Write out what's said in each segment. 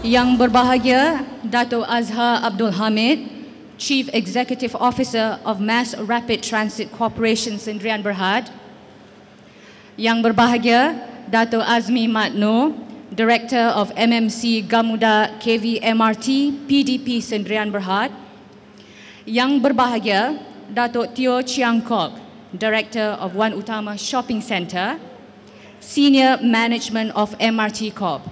Yang berbahagia Dato Azhar Abdul Hamid, Chief Executive Officer of Mass Rapid Transit Corporation Sdn Bhd. Yang berbahagia Dato Azmi Matno, Director of MMC Gamuda KV MRT PDP Sdn Bhd. Yang berbahagia Dato Teo Chiang Kok, Director of Utama Shopping Centre, Senior Management of MRT Corp,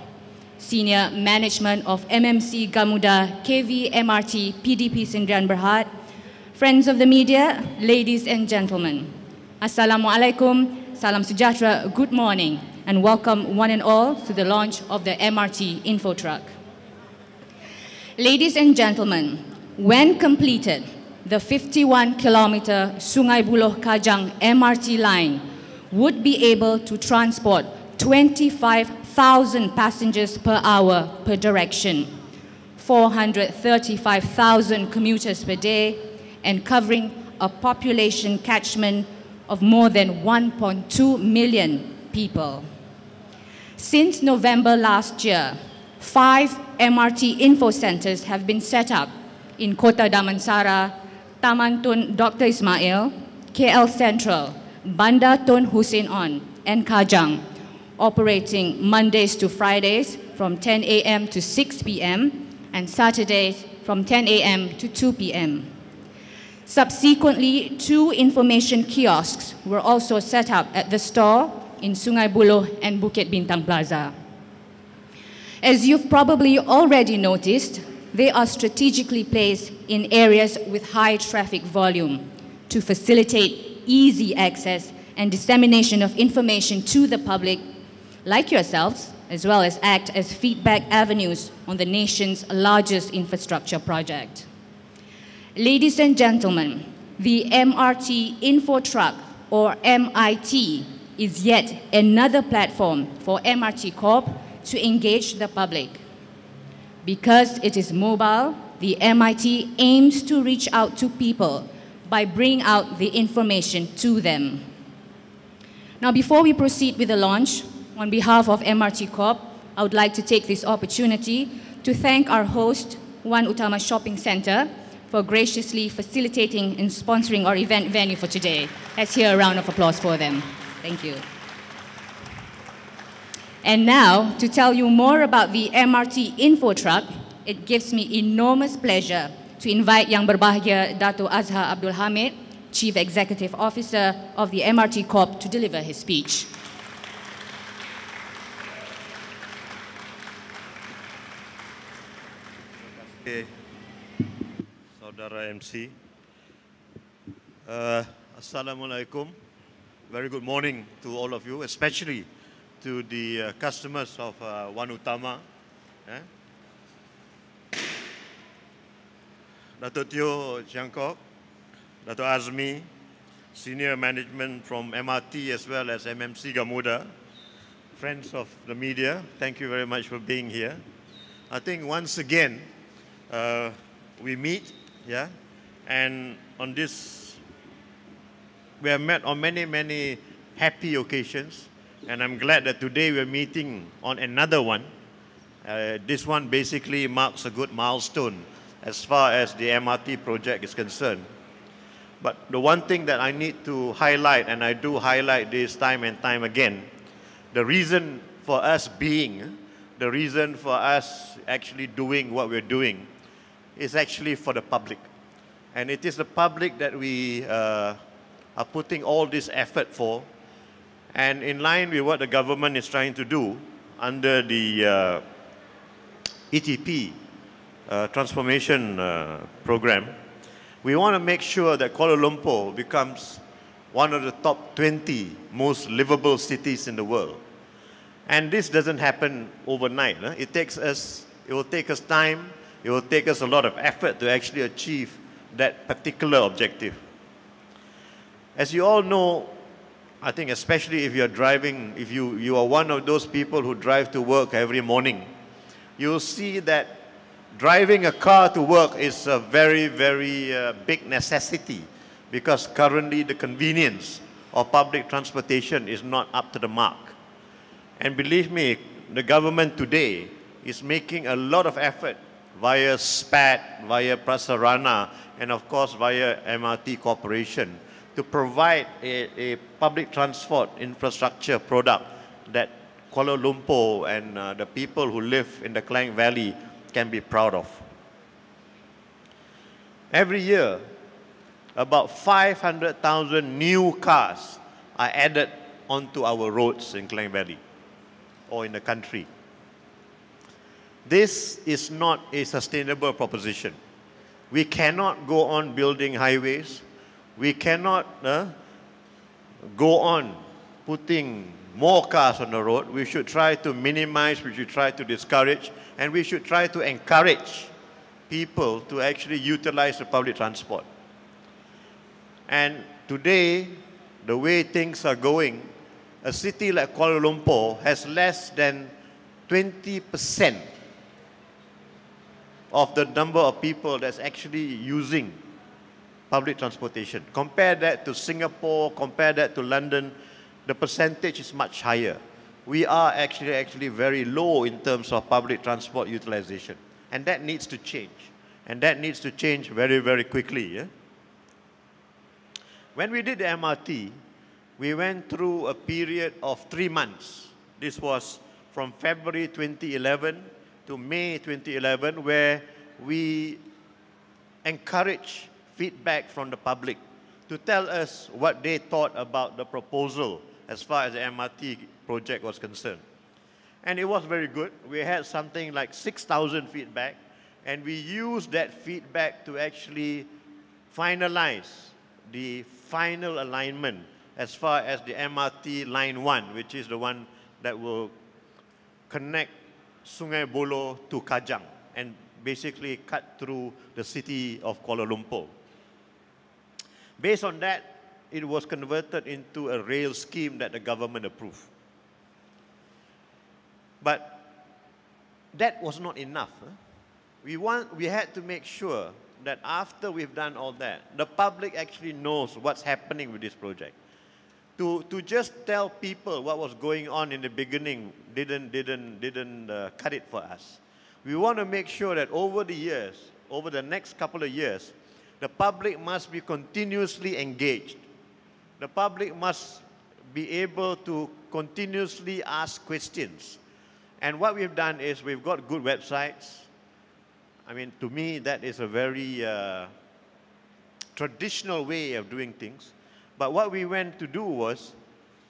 Senior Management of MMC Gamuda KV MRT PDP Sdn Bhd, friends of the media, ladies and gentlemen. Assalamualaikum, salam sejahtera, good morning, and welcome one and all to the launch of the MRT Info Truck. Ladies and gentlemen, when completed, the 51-kilometer Sungai Buloh Kajang MRT line would be able to transport 25,000 passengers per hour per direction, 435,000 commuters per day, and covering a population catchment of more than 1.2 million people. Since November last year, 5 MRT info centers have been set up in Kota Damansara, Taman Tun Dr. Ismail, KL Central, Bandar Tun Hussein On, and Kajang, operating Mondays to Fridays from 10 a.m. to 6 p.m. and Saturdays from 10 a.m. to 2 p.m. Subsequently, 2 information kiosks were also set up at the store in Sungai Buloh and Bukit Bintang Plaza. As you've probably already noticed, they are strategically placed in areas with high traffic volume to facilitate easy access and dissemination of information to the public, like yourselves, as well as act as feedback avenues on the nation's largest infrastructure project. Ladies and gentlemen, the MRT Info Truck, or MIT, is yet another platform for MRT Corp to engage the public. Because it is mobile, the MIT aims to reach out to people by bringing out the information to them. Now, before we proceed with the launch, on behalf of MRT Corp, I would like to take this opportunity to thank our host, Utama Shopping Centre, for graciously facilitating and sponsoring our event venue for today. Let's hear a round of applause for them. Thank you. And now, to tell you more about the MRT Info Truck, it gives me enormous pleasure to invite Yang Berbahagia Dato Azhar Abdul Hamid, Chief Executive Officer of the MRT Corp, to deliver his speech. Okay. Saudara MC, Assalamualaikum. Very good morning to all of you, especially to the customers of Utama. Dato Teo Chiang Kok, Dato Azmi, Senior Management from MRT as well as MMC Gamuda, friends of the media, thank you very much for being here. I think once again, we meet, and on this, we have met on many happy occasions, and I'm glad that today we're meeting on another one. This one basically marks a good milestone as far as the MRT project is concerned. But the one thing that I need to highlight, and I do highlight this time and time again, the reason for us being, the reason for us actually doing what we're doing is actually for the public. And it is the public that we are putting all this effort for. And in line with what the government is trying to do under the ETP transformation program, we want to make sure that Kuala Lumpur becomes one of the top 20 most livable cities in the world. And this doesn't happen overnight. It will take us time, it will take us a lot of effort to actually achieve that particular objective. As you all know, I think especially if you're driving, if you are one of those people who drive to work every morning, you'll see that driving a car to work is a very big necessity, because currently the convenience of public transportation is not up to the mark. And believe me, the government today is making a lot of effort via SPAT, via Prasarana, and of course via MRT Corporation to provide a public transport infrastructure product that Kuala Lumpur and the people who live in the Klang Valley can be proud of. Every year, about 500,000 new cars are added onto our roads in Klang Valley or in the country. This is not a sustainable proposition. We cannot go on building highways. We cannot go on putting more cars on the road. We should try to minimize, we should try to discourage, and we should try to encourage people to actually utilize the public transport. And today, the way things are going, a city like Kuala Lumpur has less than 20% of the number of people that's actually using public transportation. Compare that to Singapore, compare that to London, the percentage is much higher. We are actually very low in terms of public transport utilization. And that needs to change. And that needs to change very, very quickly. Yeah? When we did the MRT, we went through a period of 3 months. This was from February 2011 to May 2011, where we encouraged feedback from the public to tell us what they thought about the proposal as far as the MRT project was concerned. And it was very good. We had something like 6,000 feedback, and we used that feedback to actually finalize the final alignment as far as the MRT Line 1, which is the one that will connect Sungai Buloh to Kajang and basically cut through the city of Kuala Lumpur. Based on that, it was converted into a rail scheme that the government approved. But that was not enough. We had to make sure that after we've done all that, the public actually knows what's happening with this project. To just tell people what was going on in the beginning didn't cut it for us. We want to make sure that over the years, over the next couple of years, the public must be continuously engaged. The public must be able to continuously ask questions. And what we've done is we've got good websites. I mean, to me, that is a very traditional way of doing things. But what we went to do was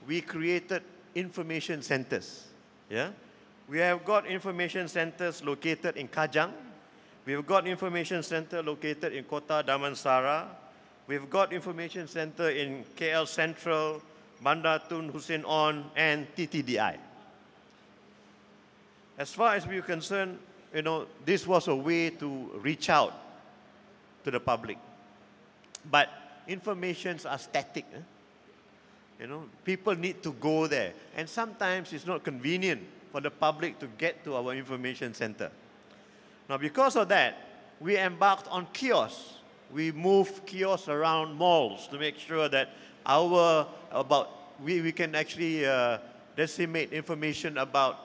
we created information centers. Yeah? We have got information centers located in Kajang. We've got information center located in Kota Damansara. We've got information center in KL Central, Bandar Tun Hussein On, and TTDI. As far as we're concerned, you know, this was a way to reach out to the public. But informations are static. You know, people need to go there. And sometimes it's not convenient for the public to get to our information center. Now, because of that, we embarked on kiosks. We moved kiosks around malls to make sure that we can actually disseminate information about